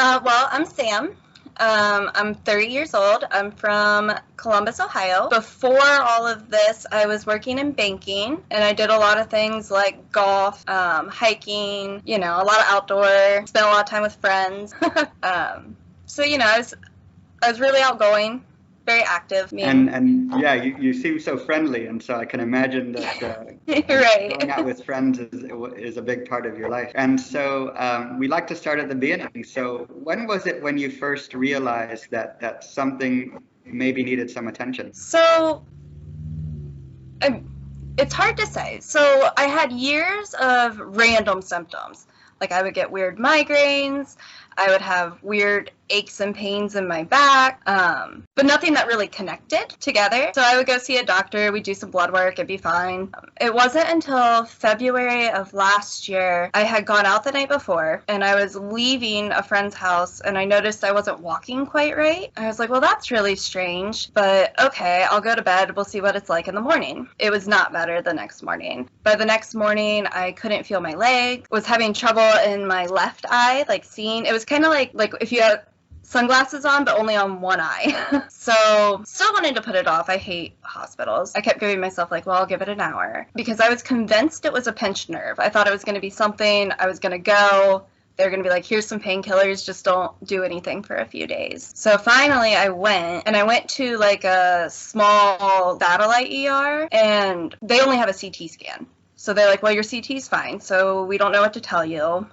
Well, I'm Sam. I'm 30 years old. I'm from Columbus, Ohio. Before all of this, I was working in banking, and I did a lot of things like golf, hiking, a lot of outdoor, spent a lot of time with friends. So, I was really outgoing, very active. And yeah, you seem so friendly, and so I can imagine that Right. going out with friends is a big part of your life. And so we like to start at the beginning. So when was it when you first realized that something maybe needed some attention? So, it's hard to say. So I had years of random symptoms. Like I would get weird migraines, I would have weird aches and pains in my back, but nothing that really connected together. So I would go see a doctor, we'd do some blood work, it'd be fine. It wasn't until February of last year, I had gone out the night before, and I was leaving a friend's house, and I noticed I wasn't walking quite right. I was like, well, that's really strange, but okay, I'll go to bed, we'll see what it's like in the morning. It was not better the next morning. By the next morning, I couldn't feel my leg, was having trouble in my left eye, like seeing. It was kind of like if you have sunglasses on, but only on one eye. So still wanted to put it off. I hate hospitals. I kept giving myself like, well, I'll give it an hour, because I was convinced it was a pinched nerve. I thought it was going to be something. I was going to go. They're going to be like, here's some painkillers, just don't do anything for a few days. So finally I went to like a small satellite ER, and they only have a CT scan. So they're like, well, your CT's fine, so we don't know what to tell you.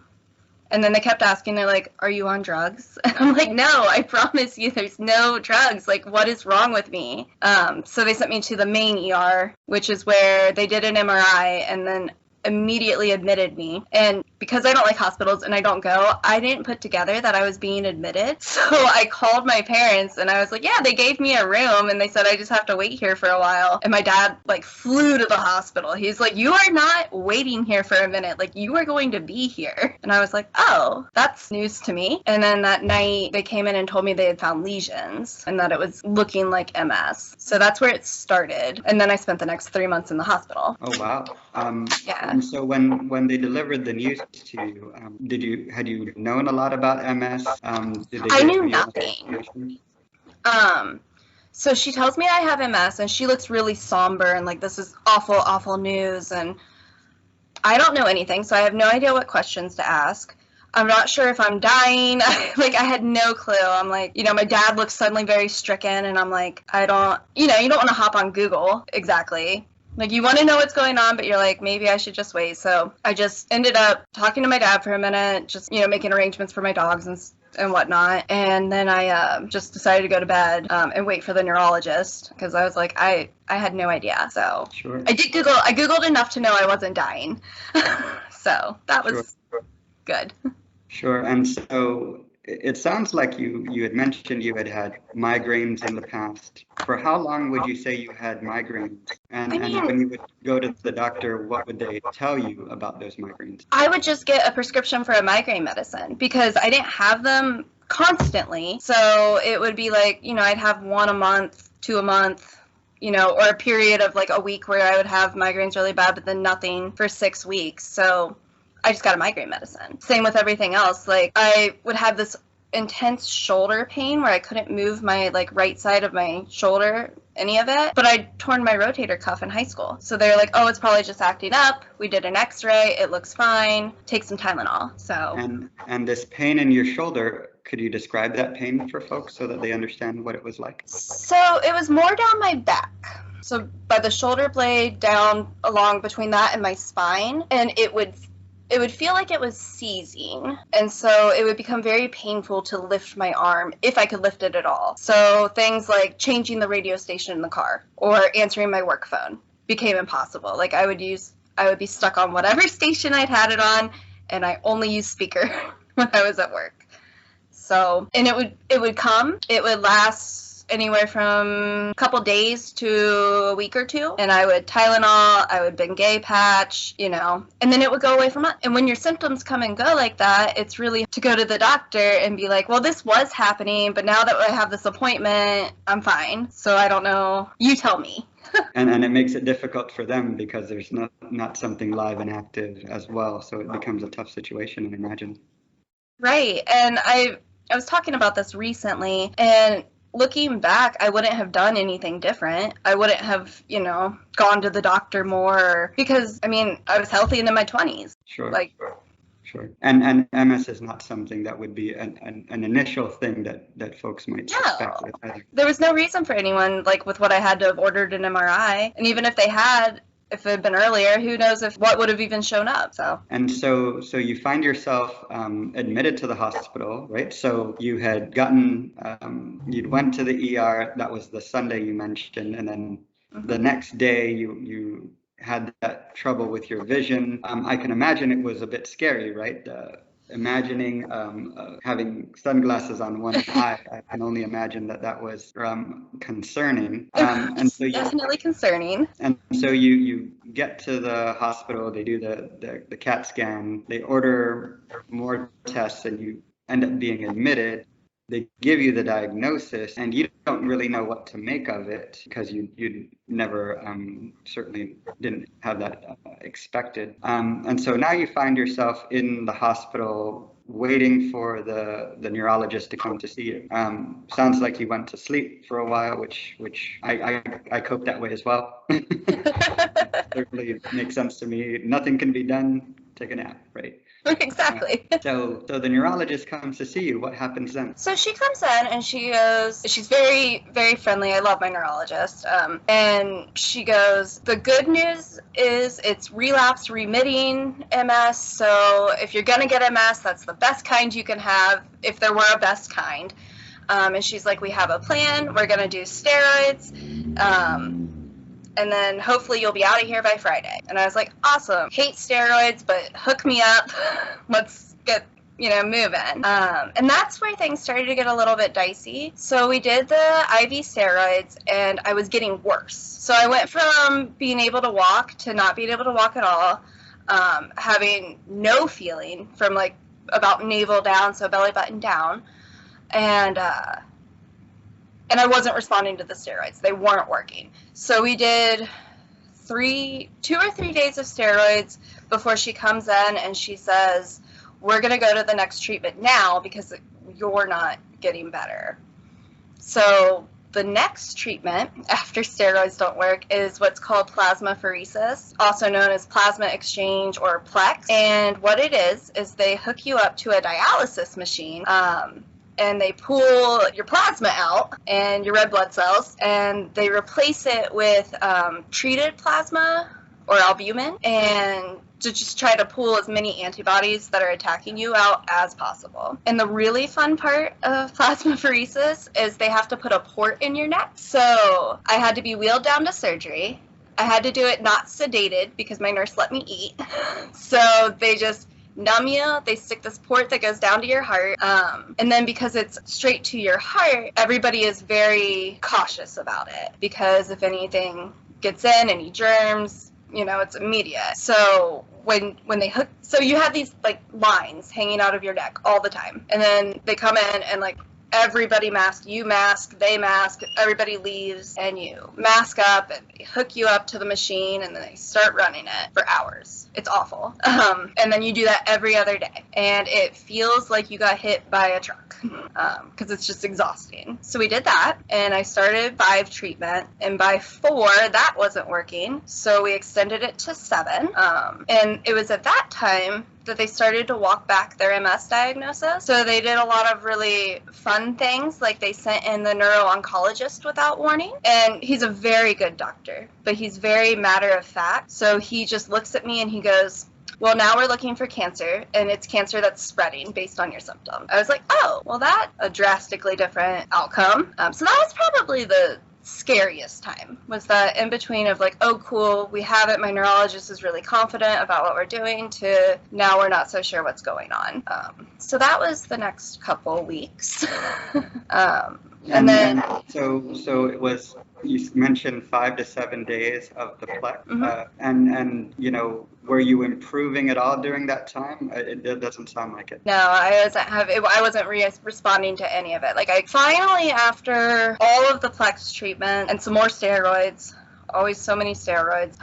And then they kept asking, they're like, are you on drugs? And I'm like, no, I promise you there's no drugs. Like, what is wrong with me? So they sent me to the main ER, which is where they did an MRI and then immediately admitted me. And because I don't like hospitals and I don't go, I didn't put together that I was being admitted. So I called my parents and I was like, yeah, they gave me a room, and they said I just have to wait here for a while. And my dad like flew to the hospital. He's like, you are not waiting here for a minute, like you are going to be here. And I was like, oh, that's news to me. And then that night they came in and told me they had found lesions and that it was looking like MS. So that's where it started. And then I spent the next 3 months in the hospital. Oh wow. Yeah. And so when they delivered the news to you, had you known a lot about MS? I knew nothing. So she tells me I have MS, and she looks really somber and like, this is awful, awful news. And I don't know anything, so I have no idea what questions to ask. I'm not sure if I'm dying. Like, I had no clue. I'm like, my dad looks suddenly very stricken, and I'm like, you don't want to hop on Google. Exactly. Like, you want to know what's going on, but you're like, maybe I should just wait. So I just ended up talking to my dad for a minute, just, making arrangements for my dogs and whatnot. And then I just decided to go to bed and wait for the neurologist, because I was like, I had no idea. So sure. I Googled enough to know I wasn't dying. So that was good. Sure. And so it sounds like you had mentioned you had migraines in the past. For how long would you say you had migraines? And when you would go to the doctor, what would they tell you about those migraines? I would just get a prescription for a migraine medicine, because I didn't have them constantly. So it would be like, I'd have 1 a month, 2 a month, or a period of like a week where I would have migraines really bad, but then nothing for 6 weeks. So I just got a migraine medicine. Same with everything else. Like, I would have this intense shoulder pain where I couldn't move my like right side of my shoulder, any of it, but I'd torn my rotator cuff in high school. So they're like, oh, it's probably just acting up. We did an x-ray, it looks fine, take some Tylenol. So and this pain in your shoulder, could you describe that pain for folks so that they understand what it was like? So it was more down my back. So by the shoulder blade down along between that and my spine, and it would feel like it was seizing, and so it would become very painful to lift my arm, if I could lift it at all. So things like changing the radio station in the car or answering my work phone became impossible. Like, I would be stuck on whatever station I'd had it on, and I only used speaker when I was at work. So, and it would last anywhere from a couple days to a week or two, and I would Tylenol, I would Bengay patch, and then it would go away for months. And when your symptoms come and go like that, it's really to go to the doctor and be like, well, this was happening, but now that I have this appointment, I'm fine. So I don't know. You tell me. And it makes it difficult for them because there's not something live and active as well. So it becomes a tough situation, I imagine. Right. And I was talking about this recently, and looking back, I wouldn't have done anything different. I wouldn't have, gone to the doctor more because, I was healthy and in my 20s. Sure. Like, sure. And MS is not something that would be an initial thing that folks might suspect with either. There was no reason for anyone, like, with what I had to have ordered an MRI. And even if they had, if it had been earlier, who knows what would have even shown up. So you find yourself admitted to the hospital, right? So you had gotten, you'd went to the ER. That was the Sunday you mentioned, and then the next day you had that trouble with your vision. I can imagine it was a bit scary, right? Imagining having sunglasses on one eye, I can only imagine that was concerning. And so definitely concerning. And so you get to the hospital, they do the CAT scan, they order more tests, and you end up being admitted. They give you the diagnosis, and you don't really know what to make of it because you never certainly didn't have that expected. And so now you find yourself in the hospital waiting for the neurologist to come to see you. Sounds like you went to sleep for a while, which I cope that way as well. Certainly makes sense to me. Nothing can be done. Take a nap, right? Exactly. So the neurologist comes to see you. What happens then? So she comes in and she goes, she's very, very friendly. I love my neurologist. And she goes, the good news is it's relapsed-remitting MS. So if you're going to get MS, that's the best kind you can have, if there were a best kind. And she's like, we have a plan. We're going to do steroids. And then hopefully you'll be out of here by Friday. And I was like, awesome. Hate steroids, but hook me up. Let's get, moving. And that's where things started to get a little bit dicey. So we did the IV steroids, and I was getting worse. So I went from being able to walk to not being able to walk at all, having no feeling from like about navel down, so belly button down. And I wasn't responding to the steroids. They weren't working. So we did 2 or 3 days of steroids before she comes in and she says, we're going to go to the next treatment now because you're not getting better. So the next treatment after steroids don't work is what's called plasmapheresis, also known as plasma exchange or PLEX. And what it is they hook you up to a dialysis machine, and they pull your plasma out and your red blood cells, and they replace it with treated plasma or albumin, and to just try to pull as many antibodies that are attacking you out as possible. And the really fun part of plasmapheresis is they have to put a port in your neck. So I had to be wheeled down to surgery. I had to do it not sedated because my nurse let me eat. So they just numb you, they stick this port that goes down to your heart, and then because it's straight to your heart, everybody is very cautious about it because if anything gets in, any germs, it's immediate. So when they hook, so you have these like lines hanging out of your neck all the time, and then they come in and like everybody masked, you mask, they mask, everybody leaves, and you mask up and they hook you up to the machine, and then they start running it for hours. It's awful. And then you do that every other day, and it feels like you got hit by a truck because it's just exhausting. So we did that, and I started 5 treatment, and by 4 that wasn't working, so we extended it to 7, and it was at that time that they started to walk back their MS diagnosis. So they did a lot of really fun things, like they sent in the neuro-oncologist without warning, and he's a very good doctor, but he's very matter of fact. So he just looks at me and he goes, well, now we're looking for cancer, and it's cancer that's spreading based on your symptoms. I was like, oh, well, that's a drastically different outcome. So that was probably the scariest time, was that in between of like, oh cool, we have it, my neurologist is really confident about what we're doing, to now we're not so sure what's going on. So that was the next couple weeks. And then so it was, you mentioned 5 to 7 days of the PLEX, and were you improving at all during that time? It doesn't sound like it. No, I wasn't responding to any of it. Like I finally, after all of the PLEX treatment and some more steroids, always so many steroids.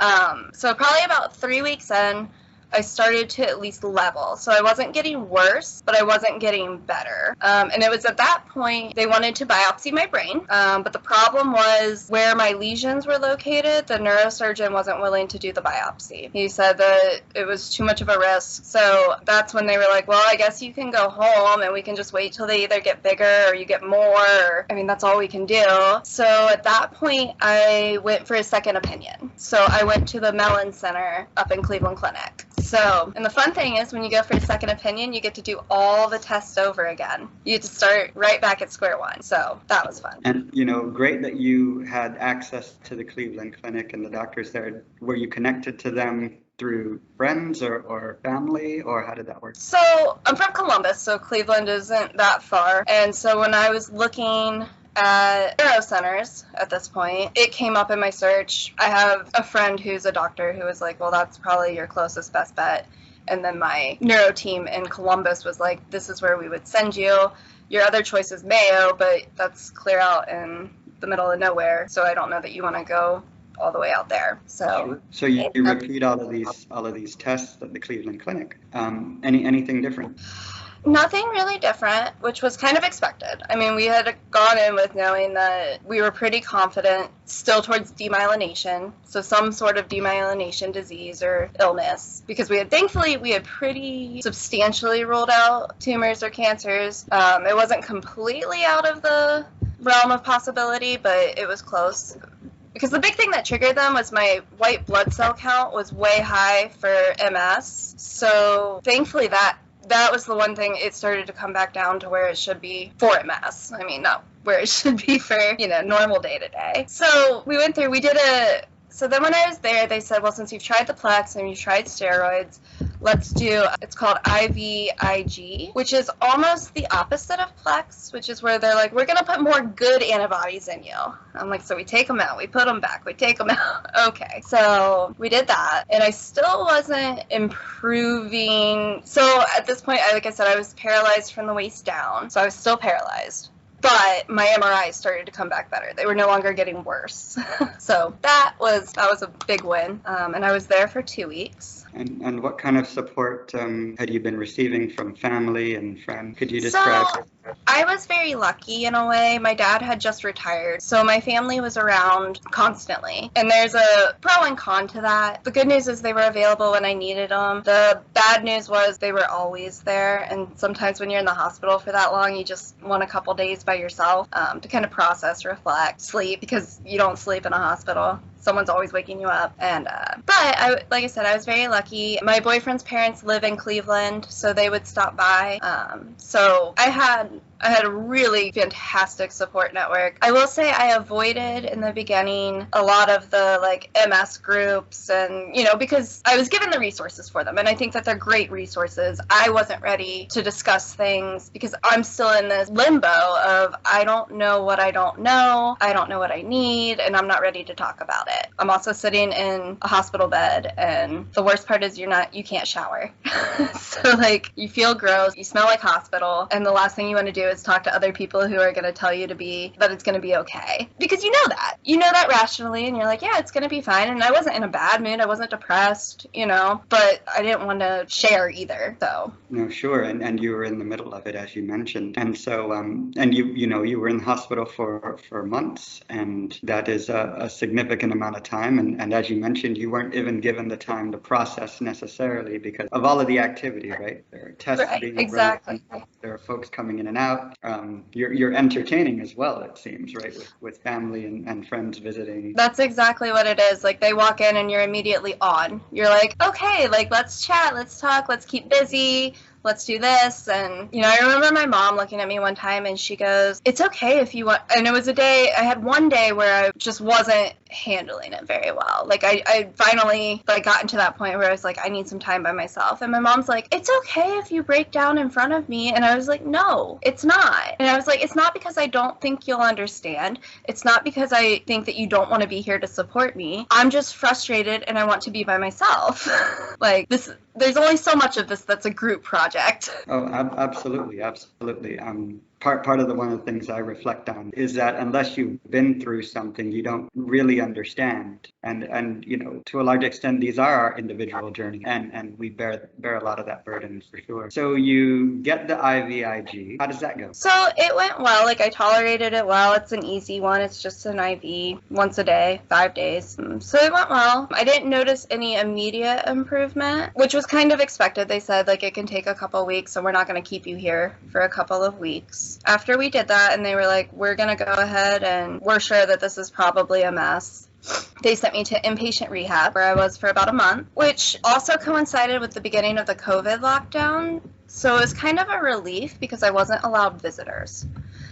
So probably about 3 weeks in, I started to at least level. So I wasn't getting worse, but I wasn't getting better. And it was at that point they wanted to biopsy my brain. But the problem was where my lesions were located, the neurosurgeon wasn't willing to do the biopsy. He said that it was too much of a risk. So that's when they were like, well, I guess you can go home and we can just wait till they either get bigger or you get more. Or, I mean, that's all we can do. So at that point, I went for a second opinion. So I went to the Mellon Center up in Cleveland Clinic. So, and the fun thing is when you go for a second opinion, you get to do all the tests over again. You get to start right back at square one. So that was fun. And, you know, great that you had access to the Cleveland Clinic and the doctors there. Were you connected to them through friends or family, or how did that work? So I'm from Columbus, so Cleveland isn't that far. And so when I was looking at neuro centers at this point, it came up in my search. I have a friend who's a doctor who was like, well, that's probably your closest best bet. And then my neuro team in Columbus was like, this is where we would send you. Your other choice is Mayo, but that's clear out in the middle of nowhere. So I don't know that you want to go all the way out there. So you repeat all of these tests at the Cleveland Clinic. Anything different? Nothing really different, which was kind of expected. I mean, we had gone in with knowing that we were pretty confident still towards demyelination, so some sort of demyelination disease or illness, because thankfully we had pretty substantially ruled out tumors or cancers. It wasn't completely out of the realm of possibility, but it was close. Because the big thing that triggered them was my white blood cell count was way high for MS. So thankfully that was the one thing. It started to come back down to where it should be for MS. I mean, not where it should be for, normal day to day. So we went through, so then when I was there, they said, well, since you've tried the Plex and you've tried steroids, it's called IVIG, which is almost the opposite of Plex, which is where they're like, we're going to put more good antibodies in you. I'm like, so we take them out, we put them back, we take them out. Okay. So we did that, and I still wasn't improving. So at this point, like I said, I was paralyzed from the waist down, so I was still paralyzed. But my MRIs started to come back better. They were no longer getting worse. So that was a big win. And I was there for 2 weeks. And what kind of support had you been receiving from family and friends? Could you describe? So I was very lucky in a way. My dad had just retired, so my family was around constantly. And there's a pro and con to that. The good news is they were available when I needed them. The bad news was they were always there. And sometimes when you're in the hospital for that long, you just want a couple days by yourself to kind of process, reflect, sleep, because you don't sleep in a hospital. Someone's always waking you up. And but like I said, I was very lucky. My boyfriend's parents live in Cleveland, so they would stop by. So I had a really fantastic support network. I will say I avoided in the beginning a lot of the MS groups, and because I was given the resources for them, and I think that they're great resources. I wasn't ready to discuss things because I'm still in this limbo of I don't know what I don't know what I need, and I'm not ready to talk about it. I'm also sitting in a hospital bed, and the worst part is you can't shower. So you feel gross, you smell like hospital, and the last thing you want to do is talk to other people who are going to tell you that it's going to be okay, because you know that rationally, and you're like, yeah, it's going to be fine. And I wasn't in a bad mood, I wasn't depressed, but I didn't want to share either. So no, sure. And you were in the middle of it, as you mentioned, and so and you were in the hospital for months, and that is a significant amount of time, and as you mentioned, you weren't even given the time to process necessarily because of all of the activity, right? There are tests being exactly run, there are folks coming in and out. You're entertaining as well, it seems, right? With family and friends visiting. That's exactly what it is. They walk in and you're immediately on. You're like, okay, let's chat, let's talk, let's keep busy, let's do this. And, I remember my mom looking at me one time and she goes, it's okay if you want. And it was I had one day where I just wasn't handling it very well. I finally gotten to that point where I was like, I need some time by myself. And my mom's like, it's okay if you break down in front of me. And I was like, no, it's not. And I was like, it's not because I don't think you'll understand. It's not because I think that you don't want to be here to support me. I'm just frustrated and I want to be by myself. There's only so much of this that's a group project. Oh, absolutely. part of one of the things I reflect on is that unless you've been through something, you don't really understand. And you know, to a large extent, these are our individual journeys, and we bear a lot of that burden for sure. So you get the IVIG. How does that go? So it went well. Like, I tolerated it well. It's an easy one. It's just an IV once a day, 5 days. So it went well. I didn't notice any immediate improvement, which was kind of expected. They said, like, it can take a couple weeks, so we're not going to keep you here for a couple of weeks. After we did that, and they were like, we're going to go ahead, and we're sure that this is probably a mess, they sent me to inpatient rehab, where I was for about a month, which also coincided with the beginning of the COVID lockdown. So it was kind of a relief because I wasn't allowed visitors.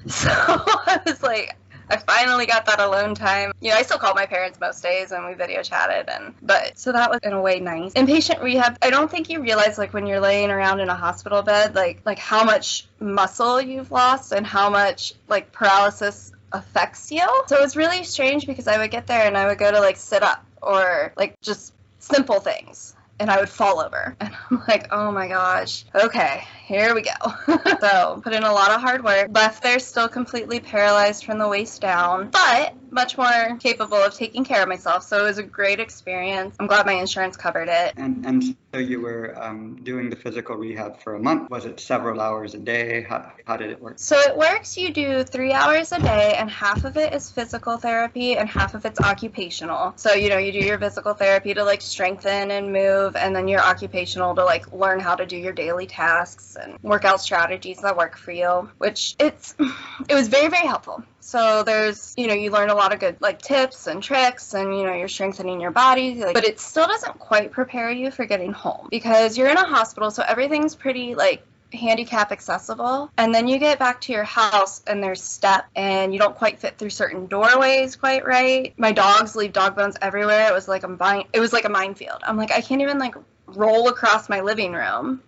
So I was like, I finally got that alone time. You know, I still called my parents most days and we video chatted, but so that was in a way nice. Inpatient rehab, I don't think you realize, like, when you're laying around in a hospital bed, like how much muscle you've lost and how much, like, paralysis affects you. So it was really strange because I would get there and I would go to, like, sit up or, like, just simple things, and I would fall over. And I'm like, oh my gosh, okay, here we go. So put in a lot of hard work, left there still completely paralyzed from the waist down, but much more capable of taking care of myself. So it was a great experience. I'm glad my insurance covered it. And so you were doing the physical rehab for a month. Was it several hours a day? How did it work? So it works, you do 3 hours a day, and half of it is physical therapy and half of it's occupational. So, you know, you do your physical therapy to, like, strengthen and move, and then your occupational to, like, learn how to do your daily tasks and workout strategies that work for you, which it was very, very helpful. So there's, you know, you learn a lot of good, like, tips and tricks, and, you know, you're strengthening your body, like, but it still doesn't quite prepare you for getting home because you're in a hospital, so everything's pretty, like, handicap accessible, and then you get back to your house and there's steps and you don't quite fit through certain doorways quite right. My dogs leave dog bones everywhere. It was like a minefield. I'm like, I can't even, like, roll across my living room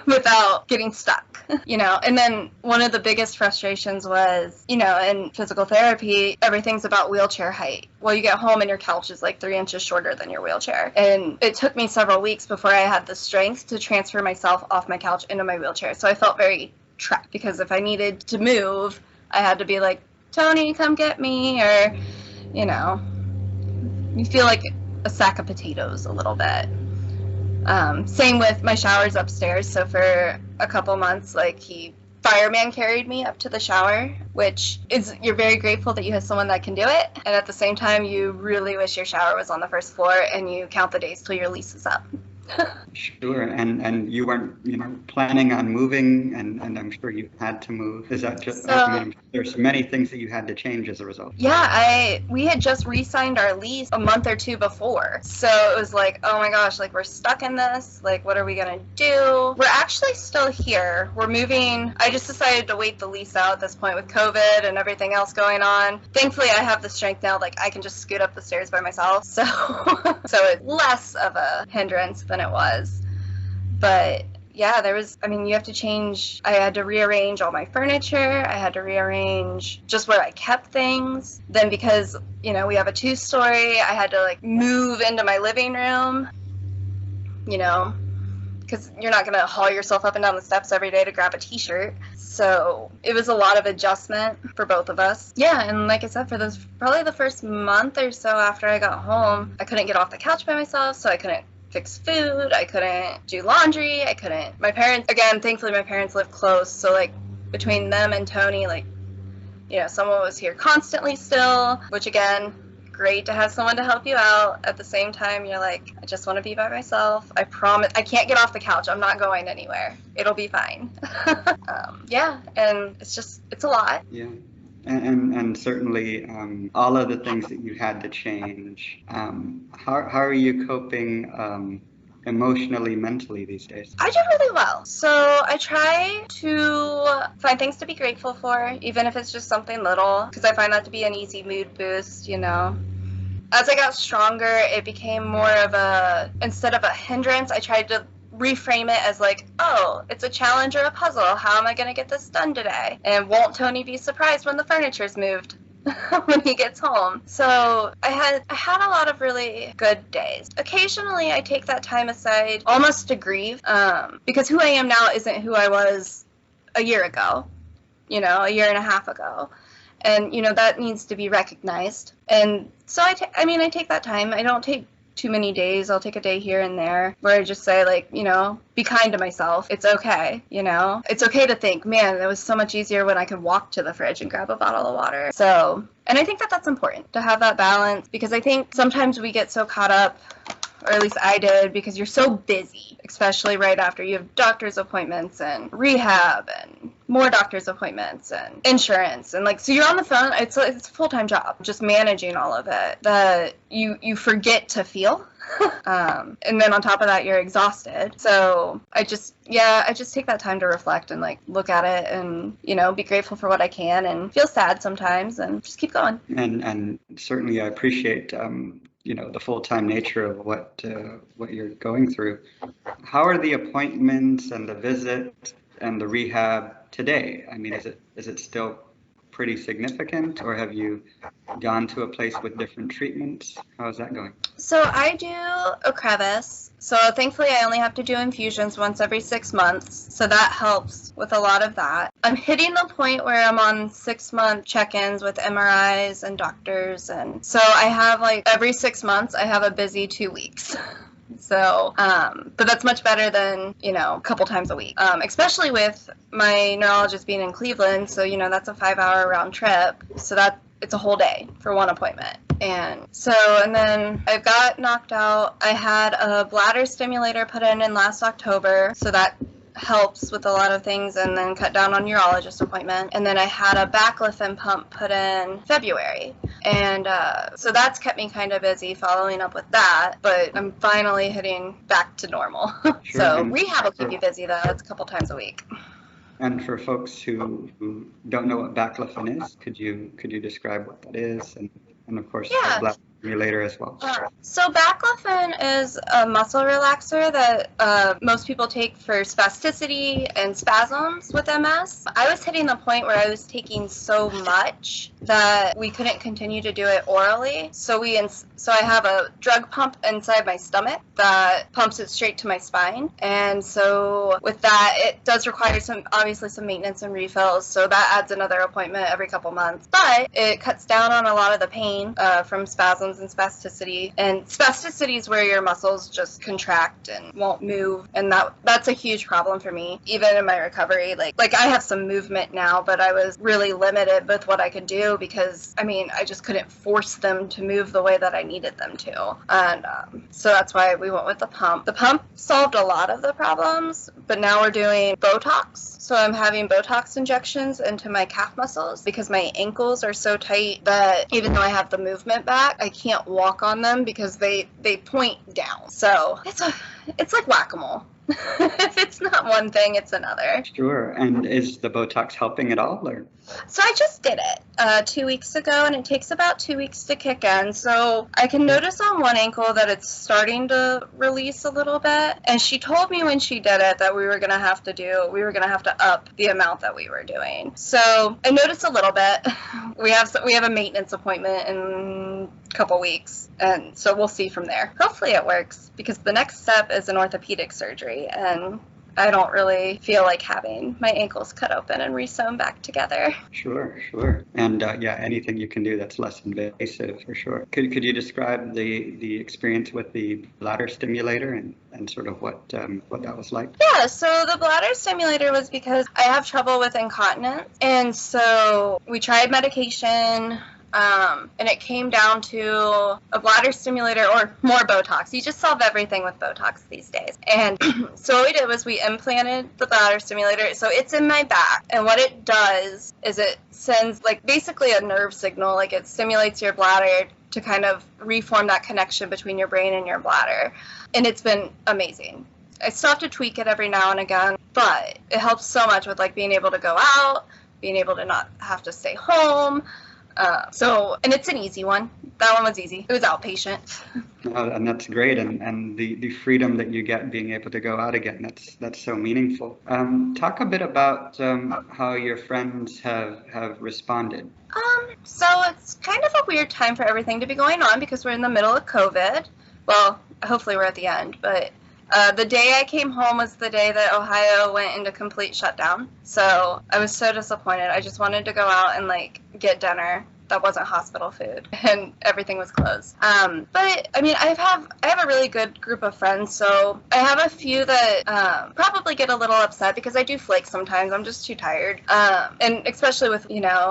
without getting stuck, you know. And then one of the biggest frustrations was, you know, in physical therapy, everything's about wheelchair height. Well, you get home and your couch is like 3 inches shorter than your wheelchair. And it took me several weeks before I had the strength to transfer myself off my couch into my wheelchair. So I felt very trapped because if I needed to move, I had to be like, Tony, come get me, or, you know, you feel like a sack of potatoes a little bit. Same with my showers upstairs. So for a couple months, like, fireman carried me up to the shower, which is, you're very grateful that you have someone that can do it. And at the same time, you really wish your shower was on the first floor and you count the days till your lease is up. Sure, and you weren't, you know, planning on moving, and I'm sure you had to move. Is that just, I mean, there's many things that you had to change as a result. Yeah, we had just re-signed our lease a month or two before. So it was like, oh my gosh, like, we're stuck in this. Like, what are we going to do? We're actually still here. We're moving. I just decided to wait the lease out at this point with COVID and everything else going on. Thankfully, I have the strength now. Like, I can just scoot up the stairs by myself. So, so it's less of a hindrance than it was. But yeah, you have to change. I had to rearrange all my furniture. I had to rearrange just where I kept things. Then because, you know, we have a 2-story, I had to, like, move into my living room, you know, because you're not going to haul yourself up and down the steps every day to grab a t-shirt. So it was a lot of adjustment for both of us. Yeah, and like I said, for probably the first month or so after I got home, I couldn't get off the couch by myself, so I couldn't fix food, I couldn't do laundry, my parents, again, thankfully my parents live close, so, like, between them and Tony, like, you know, someone was here constantly still, which, again, great to have someone to help you out. At the same time, you're like, I just want to be by myself. I promise, I can't get off the couch, I'm not going anywhere, it'll be fine. Yeah, and it's a lot. Yeah. And certainly all of the things that you had to change. How are you coping emotionally, mentally these days? I do really well. So I try to find things to be grateful for, even if it's just something little, because I find that to be an easy mood boost, you know. As I got stronger, it became more of instead of a hindrance, I tried to reframe it as, like, oh, it's a challenge or a puzzle. How am I going to get this done today? And won't Tony be surprised when the furniture's moved when he gets home? So I had a lot of really good days. Occasionally, I take that time aside almost to grieve, because who I am now isn't who I was a year ago. a year and a half ago. And, that needs to be recognized. And so I take that time. I don't take too many days. I'll take a day here and there where I just say, like, be kind to myself. It's okay. It's okay to think, man, it was so much easier when I could walk to the fridge and grab a bottle of water. So, and I think that that's important to have that balance, because I think sometimes we get so caught up, or at least I did, because you're so busy, especially right after you have doctor's appointments and rehab and more doctor's appointments and insurance, and so you're on the phone. It's a full-time job, just managing all of it, that you forget to feel. And then on top of that, you're exhausted. So I just take that time to reflect and look at it and, be grateful for what I can, and feel sad sometimes and just keep going. And certainly I appreciate, the full-time nature of what you're going through. How are the appointments and the visit and the rehab today? I mean, is it still pretty significant, or have you gone to a place with different treatments? How is that going? So I do a crevice. So thankfully I only have to do infusions once every 6 months. So that helps with a lot of that. I'm hitting the point where I'm on 6-month check-ins with MRIs and doctors. And so I have every 6 months I have a busy 2 weeks. So, but that's much better than, a couple times a week, especially with my neurologist being in Cleveland. So, that's a 5-hour round trip. So it's a whole day for one appointment. And then I got knocked out. I had a bladder stimulator put in last October. So that helps with a lot of things, and then cut down on urologist appointment. And then I had a Baclofen pump put in February. And so that's kept me kind of busy following up with that, but I'm finally hitting back to normal. Sure. So rehab will keep you busy, though. It's a couple times a week. And for folks who don't know what Baclofen is, could you describe what that is, and of course the Bladder Stimulator as well? So Baclofen is a muscle relaxer that most people take for spasticity and spasms with MS. I was hitting the point where I was taking so much that we couldn't continue to do it orally. So I have a drug pump inside my stomach that pumps it straight to my spine. And so with that, it does require obviously some maintenance and refills. So that adds another appointment every couple months. But it cuts down on a lot of the pain from spasms and spasticity. And spasticity is where your muscles just contract and won't move. And that's a huge problem for me, even in my recovery. Like I have some movement now, but I was really limited with what I could do, because I just couldn't force them to move the way that I needed them to. And so that's why we went with the pump. The pump solved a lot of the problems, but now we're doing Botox. So I'm having Botox injections into my calf muscles, because my ankles are so tight that even though I have the movement back, I can't walk on them because they point down. So it's like whack-a-mole. If it's not one thing, it's another. Sure. And is the Botox helping at all, or? So I just did it 2 weeks ago, and it takes about 2 weeks to kick in. So I can notice on one ankle that it's starting to release a little bit. And she told me when she did it that we were going to have to up the amount that we were doing. So I noticed a little bit. We have a maintenance appointment in a couple weeks, and so we'll see from there. Hopefully it works, because the next step is an orthopedic surgery, and I don't really feel like having my ankles cut open and re-sewn back together. Sure. And anything you can do that's less invasive, for sure. Could you describe the experience with the bladder stimulator and sort of what that was like? Yeah, so the bladder stimulator was because I have trouble with incontinence, and so we tried medication. And it came down to a bladder stimulator or more Botox. You just solve everything with Botox these days. And so what we did was we implanted the bladder stimulator. So it's in my back. And what it does is it sends basically a nerve signal. It stimulates your bladder to kind of reform that connection between your brain and your bladder. And it's been amazing. I still have to tweak it every now and again, but it helps so much with being able to go out, being able to not have to stay home. And it's an easy one. That one was easy. It was outpatient. And that's great. And the freedom that you get being able to go out again, that's so meaningful. Talk a bit about how your friends have responded. So it's kind of a weird time for everything to be going on, because we're in the middle of COVID. Well, hopefully we're at the end, but The day I came home was the day that Ohio went into complete shutdown. So I was so disappointed. I just wanted to go out and like get dinner that wasn't hospital food, and everything was closed. But I mean, I have a really good group of friends, so I have a few that probably get a little upset because I do flake sometimes. I'm just too tired, and especially with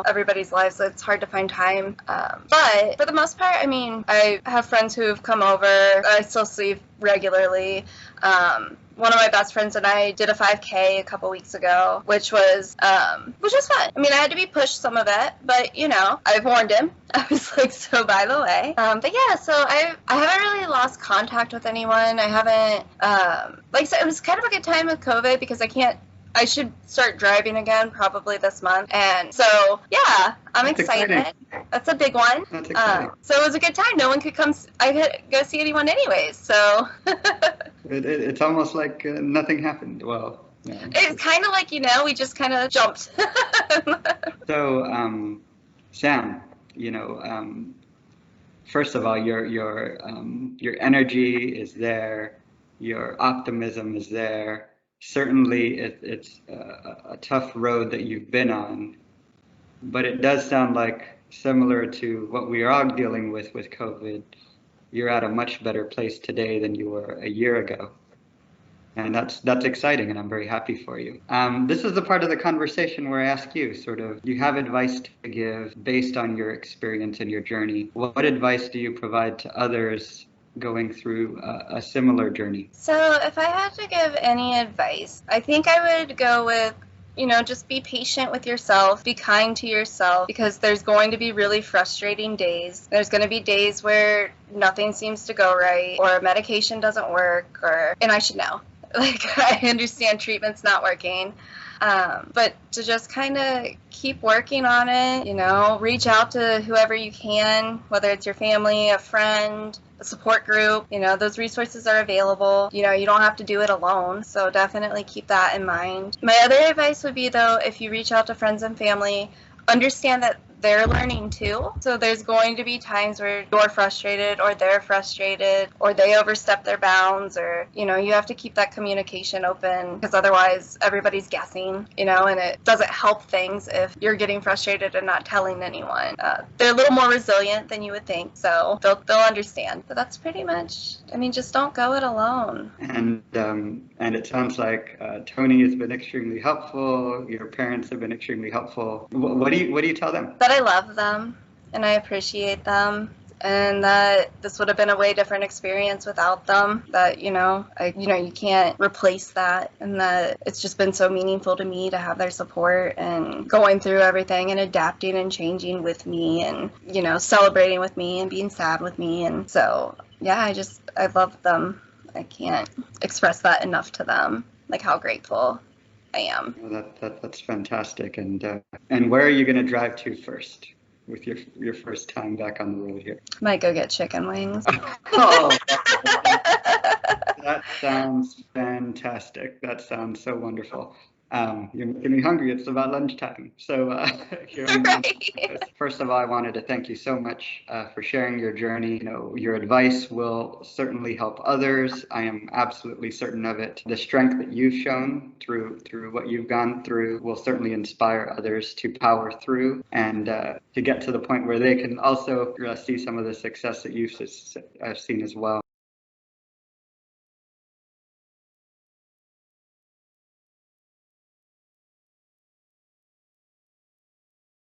everybody's lives, it's hard to find time. But for the most part, I mean, I have friends who have come over. I still see regularly. One of my best friends and I did a 5K a couple weeks ago, which was fun. I mean, I had to be pushed some of it, but I've warned him. I was like, so by the way. But yeah, so I haven't really lost contact with anyone. I haven't so it was kind of a good time with COVID because I should start driving again probably this month. And so, yeah, I'm excited. Exciting. That's a big one. That's exciting. So it was a good time. No one could come. I could go see anyone anyways. So it's almost like nothing happened. Well, yeah. It's kind of like, we just kind of jumped. So, Sam, first of all, your energy is there. Your optimism is there. Certainly, it's a tough road that you've been on, but it does sound like, similar to what we are all dealing with COVID, you're at a much better place today than you were a year ago. And that's exciting, and I'm very happy for you. This is the part of the conversation where I ask you, you have advice to give based on your experience and your journey. What advice do you provide to others going through a similar journey? So if I had to give any advice, I think I would go with, just be patient with yourself, be kind to yourself, because there's going to be really frustrating days. There's going to be days where nothing seems to go right, or medication doesn't work, and I should know. I understand treatment's not working. But to just kind of keep working on it, reach out to whoever you can, whether it's your family, a friend, a support group, those resources are available. You don't have to do it alone. So definitely keep that in mind. My other advice would be, though, if you reach out to friends and family, understand that they're learning too. So there's going to be times where you're frustrated or they're frustrated or they overstep their bounds, or, you have to keep that communication open, because otherwise everybody's guessing, and it doesn't help things if you're getting frustrated and not telling anyone. They're a little more resilient than you would think, so they'll understand. But that's pretty much, just don't go it alone. And it sounds like Tony has been extremely helpful. Your parents have been extremely helpful. What do you tell them? That I love them and I appreciate them, and that this would have been a way different experience without them. That you can't replace that, and that it's just been so meaningful to me to have their support and going through everything and adapting and changing with me, and celebrating with me and being sad with me. And so yeah, I love them. I can't express that enough to them, like how grateful I am. Well, that's fantastic. And where are you going to drive to first with your first time back on the road here? Might go get chicken wings. Oh, that sounds fantastic. That sounds so wonderful. You're making me hungry. It's about lunchtime. So first of all, I wanted to thank you so much for sharing your journey. Your advice will certainly help others. I am absolutely certain of it. The strength that you've shown through what you've gone through will certainly inspire others to power through and to get to the point where they can also see some of the success that you've seen as well.